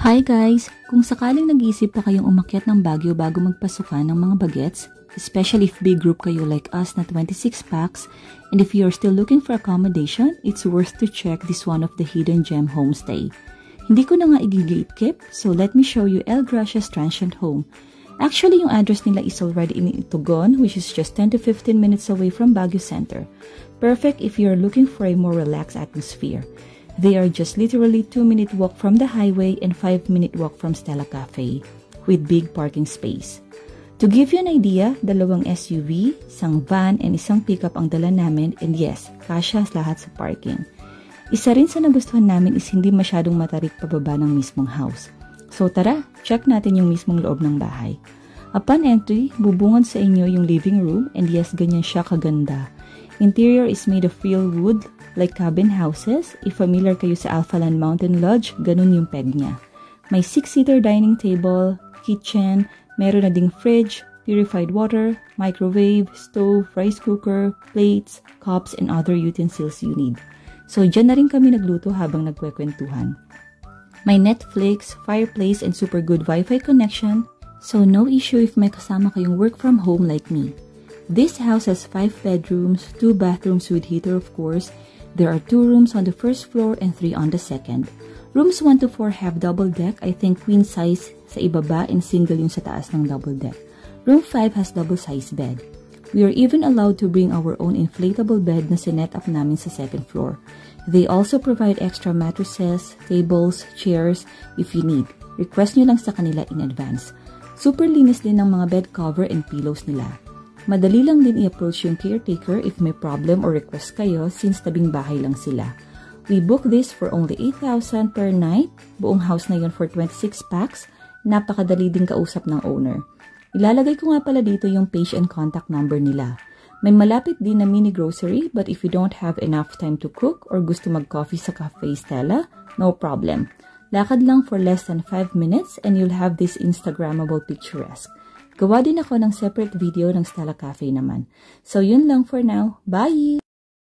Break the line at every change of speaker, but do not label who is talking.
Hi guys! Kung sakaling nag-iisip pa kayong umakyat ng Baguio bago magpasukan ng mga bagets, especially if big group kayo like us na 26 packs, and if you're still looking for accommodation, it's worth to check this one of the hidden gem homestay. Hindi ko na nga i-gatekeep, so let me show you El Gracia's Transient Home. Actually, yung address nila is already in Itugon, which is just 10 to 15 minutes away from Baguio Center. Perfect if you're looking for a more relaxed atmosphere. They are just literally 2-minute walk from the highway and 5-minute walk from Stella Cafe with big parking space. To give you an idea, 2 SUV, isang van, and isang pickup ang dala namin, and yes, kasya lahat sa parking. Isa rin sa nagustuhan namin is hindi masyadong matarik pababa ng mismong house. So tara, check natin yung mismong loob ng bahay. Upon entry, bubungad sa inyo yung living room, and yes, ganyan siya kaganda. Interior is made of real wood, like cabin houses. If familiar kayo sa Alphaland Mountain Lodge, ganun yung peg niya. May 6-seater dining table, kitchen, meron na ding fridge, purified water, microwave, stove, rice cooker, plates, cups, and other utensils you need. So, dyan na rin kami nagluto habang nagkwekwentuhan. May Netflix, fireplace, and super good Wi-Fi connection, so no issue if may kasama kayong work from home like me. This house has 5 bedrooms, 2 bathrooms with heater of course. There are 2 rooms on the first floor and 3 on the second. Rooms 1 to 4 have double deck, I think queen size sa ibaba and single yung sa taas ng double deck. Room 5 has double size bed. We are even allowed to bring our own inflatable bed na sinet up namin sa second floor. They also provide extra mattresses, tables, chairs if you need. Request nyo lang sa kanila in advance. Super linis din ng mga bed cover and pillows nila. Madali lang din i-approach yung caretaker if may problem or request kayo since tabing bahay lang sila. We booked this for only 8,000 per night. Buong house na yun for 26 packs. Napakadali din kausap ng owner. Ilalagay ko nga pala dito yung page and contact number nila. May malapit din na mini grocery, but if you don't have enough time to cook or gusto mag-coffee sa Cafe Stella, no problem. Lakad lang for less than 5 minutes and you'll have this Instagrammable picturesque. Gawa din ako ng separate video ng Stella Cafe naman. So yun lang for now. Bye!